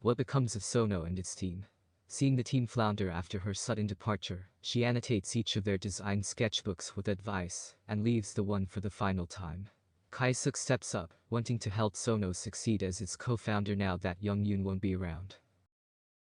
What becomes of Sono and its team? Seeing the team flounder after her sudden departure, she annotates each of their design sketchbooks with advice, and leaves the one for the final time. Chi-sook steps up, wanting to help Sono succeed as its co-founder now that Young-eun won't be around.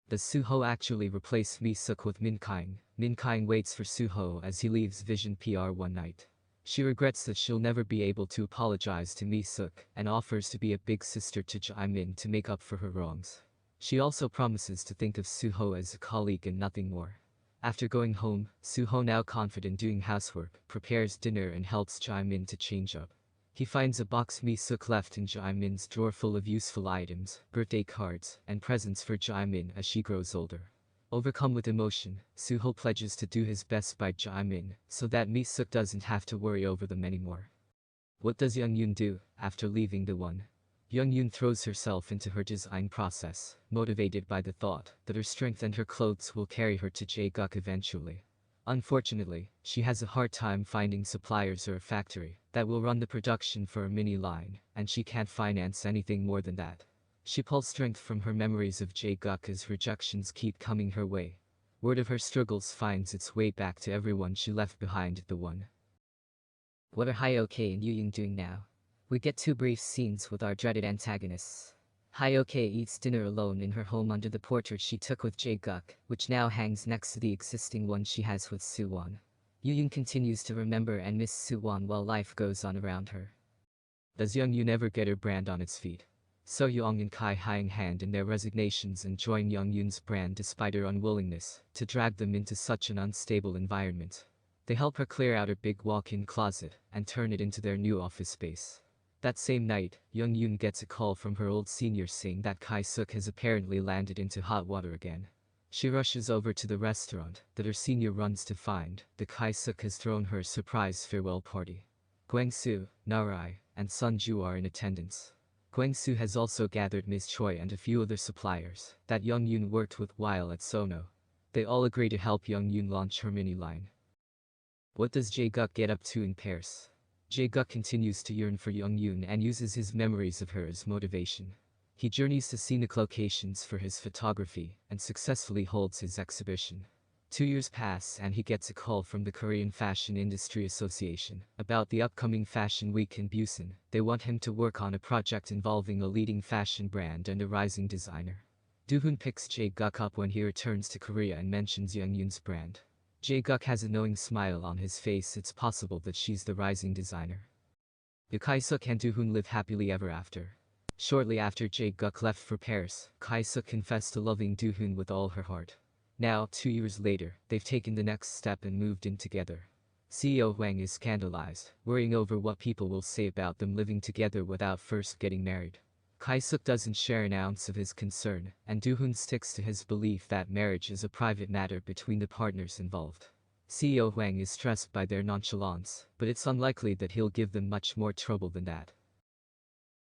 Does Soo-ho actually replace Mi-sook with Min-kyung? Min-kyung waits for Soo-ho as he leaves Vision PR one night. She regrets that she'll never be able to apologize to Mi-sook, and offers to be a big sister to Jae-min to make up for her wrongs. She also promises to think of Soo-ho as a colleague and nothing more. After going home, Soo-ho, now confident doing housework, prepares dinner and helps Jae-min to change up. He finds a box Mi-sook left in Jae-min's drawer full of useful items, birthday cards, and presents for Jae-min as she grows older. Overcome with emotion, Soo-ho pledges to do his best by Jae-min, so that Mi-sook doesn't have to worry over them anymore. What does Young-eun do, after leaving the one? Young-eun throws herself into her design process, motivated by the thought that her strength and her clothes will carry her to Jae-guk eventually. Unfortunately, she has a hard time finding suppliers or a factory that will run the production for a mini line, and she can't finance anything more than that. She pulls strength from her memories of Jae-guk as rejections keep coming her way. Word of her struggles finds its way back to everyone she left behind at the one. What are Hye-ok and Yoo-jung doing now? We get 2 brief scenes with our dreaded antagonists. Hye-ok eats dinner alone in her home under the portrait she took with Jae-guk, which now hangs next to the existing one she has with Soo-won. Yoo-jung continues to remember and miss Soo-won while life goes on around her. Does Young-eun ever get her brand on its feet? So-young and Kai hand in their resignations and join Young-eun's brand despite her unwillingness to drag them into such an unstable environment. They help her clear out her big walk-in closet and turn it into their new office space. That same night, Young-eun gets a call from her old senior saying that Chi-sook has apparently landed into hot water again. She rushes over to the restaurant that her senior runs to find that Chi-sook has thrown her a surprise farewell party. Gwang-soo, Narai, and Sun-ju are in attendance. Gwang-soo has also gathered Ms. Choi and a few other suppliers that Young-eun worked with while at Sono. They all agree to help Young-eun launch her mini line. What does Jae-guk get up to in Paris? Jae-guk continues to yearn for Young-eun and uses his memories of her as motivation. He journeys to scenic locations for his photography and successfully holds his exhibition. 2 years pass and he gets a call from the Korean Fashion Industry Association about the upcoming Fashion Week in Busan. They want him to work on a project involving a leading fashion brand and a rising designer. Do-hoon picks Jae-guk up when he returns to Korea and mentions Young-eun's brand. Jae-guk has a knowing smile on his face. It's possible that she's the rising designer. Do Chi-sook and Do-hoon live happily ever after? Shortly after Jae-guk left for Paris, Chi-sook confessed to loving Do-hoon with all her heart. Now, 2 years later, they've taken the next step and moved in together. CEO Hwang is scandalized, worrying over what people will say about them living together without first getting married. Chi-sook doesn't share an ounce of his concern, and Do-hoon sticks to his belief that marriage is a private matter between the partners involved. CEO Hwang is stressed by their nonchalance, but it's unlikely that he'll give them much more trouble than that.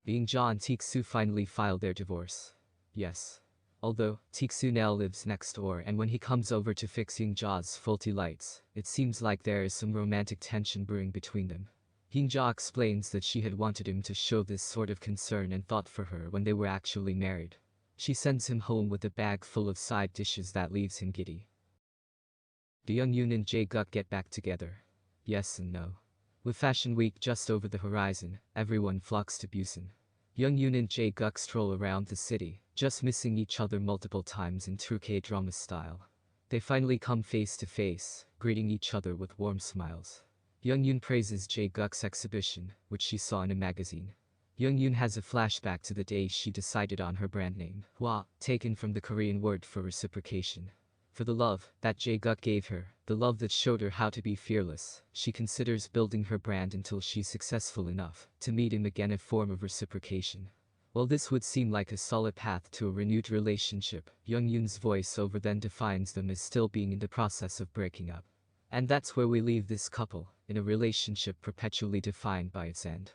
Jung-ja and Taek-soo finally filed their divorce. Yes. Although, Taek-soo now lives next door, and when he comes over to fix Jung-ja's faulty lights, it seems like there is some romantic tension brewing between them. Jung-ja explains that she had wanted him to show this sort of concern and thought for her when they were actually married. She sends him home with a bag full of side dishes that leaves him giddy. Do Young-eun and Jae-guk get back together? Yes and no. With Fashion Week just over the horizon, everyone flocks to Busan. Young-eun and Jae-guk stroll around the city, just missing each other multiple times in true K-drama style. They finally come face to face, greeting each other with warm smiles. Young-eun praises Jae-guk's exhibition, which she saw in a magazine. Young-eun has a flashback to the day she decided on her brand name, Hwa, taken from the Korean word for reciprocation. For the love that Jae-guk gave her, the love that showed her how to be fearless, she considers building her brand until she's successful enough to meet him again, a form of reciprocation. While this would seem like a solid path to a renewed relationship, Young-eun's voiceover then defines them as still being in the process of breaking up. And that's where we leave this couple, in a relationship perpetually defined by its end.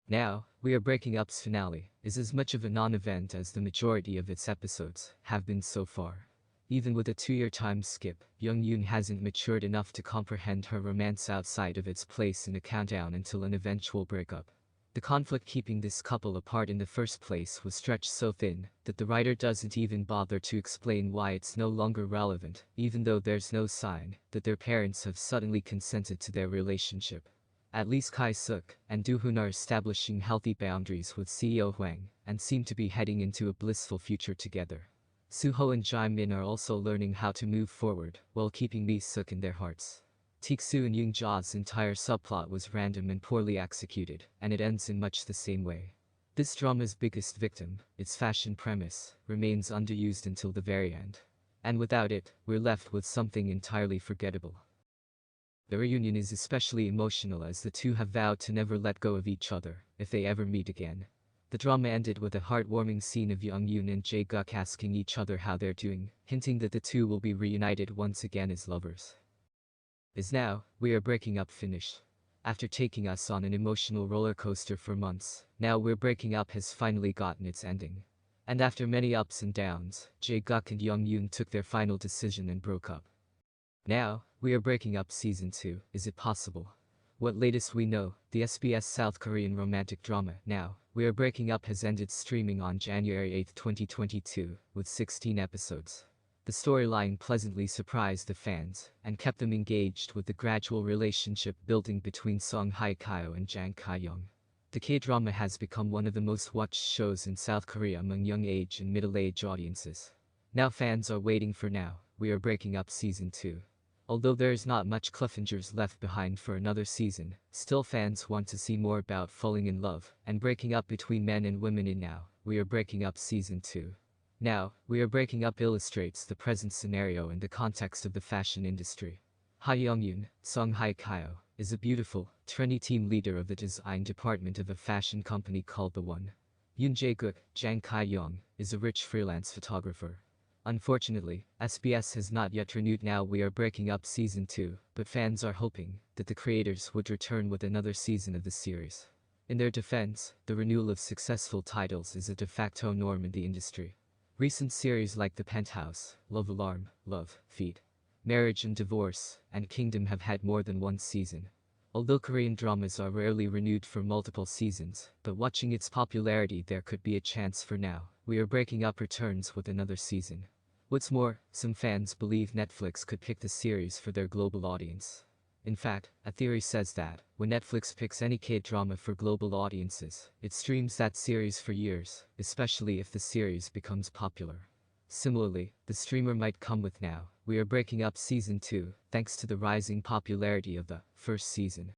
Now, We Are Breaking Up's finale is as much of a non-event as the majority of its episodes have been so far. Even with a 2-year time skip, Young-eun hasn't matured enough to comprehend her romance outside of its place in the countdown until an eventual breakup. The conflict keeping this couple apart in the first place was stretched so thin that the writer doesn't even bother to explain why it's no longer relevant, even though there's no sign that their parents have suddenly consented to their relationship. At least Chi-sook and Do-hoon are establishing healthy boundaries with CEO Hwang and seem to be heading into a blissful future together. Soo-ho and Jae-min are also learning how to move forward while keeping Mi-sook in their hearts. Taek-soo and Jung-ja's entire subplot was random and poorly executed, and it ends in much the same way. This drama's biggest victim, its fashion premise, remains underused until the very end. And without it, we're left with something entirely forgettable. The reunion is especially emotional as the two have vowed to never let go of each other if they ever meet again. The drama ended with a heartwarming scene of Young-eun and Jae-guk asking each other how they're doing, hinting that the two will be reunited once again as lovers. Is now, we are breaking up finished. After taking us on an emotional roller coaster for months, now we're breaking up has finally gotten its ending. And after many ups and downs, Jae-guk and Young-eun took their final decision and broke up. Now, we are breaking up season 2, is it possible? What latest we know, the SBS South Korean romantic drama, Now, We Are Breaking Up has ended streaming on January 8, 2022, with 16 episodes. The storyline pleasantly surprised the fans, and kept them engaged with the gradual relationship building between Song Hye-kyo and Jang Ka-young. The K-drama has become one of the most watched shows in South Korea among young age and middle-age audiences. Now fans are waiting for Now, We Are Breaking Up Season 2. Although there is not much cliffhangers left behind for another season, still fans want to see more about falling in love and breaking up between men and women in Now, We Are Breaking Up Season 2. Now, We Are Breaking Up illustrates the present scenario in the context of the fashion industry. Ha Young-eun, Song Hye-kyo, is a beautiful, trendy team leader of the design department of a fashion company called The One. Yoon Jae-guk, Jang Ka-young, is a rich freelance photographer. Unfortunately, SBS has not yet renewed Now We Are Breaking Up Season 2, but fans are hoping that the creators would return with another season of the series. In their defense, the renewal of successful titles is a de facto norm in the industry. Recent series like The Penthouse, Love Alarm, Love, Feed, Marriage and Divorce, and Kingdom have had more than one season. Although Korean dramas are rarely renewed for multiple seasons, but watching its popularity there could be a chance for Now We Are Breaking Up returns with another season. What's more, some fans believe Netflix could pick the series for their global audience. In fact, a theory says that, when Netflix picks any K-drama for global audiences, it streams that series for years, especially if the series becomes popular. Similarly, the streamer might come with Now We Are Breaking Up Season 2, thanks to the rising popularity of the first season.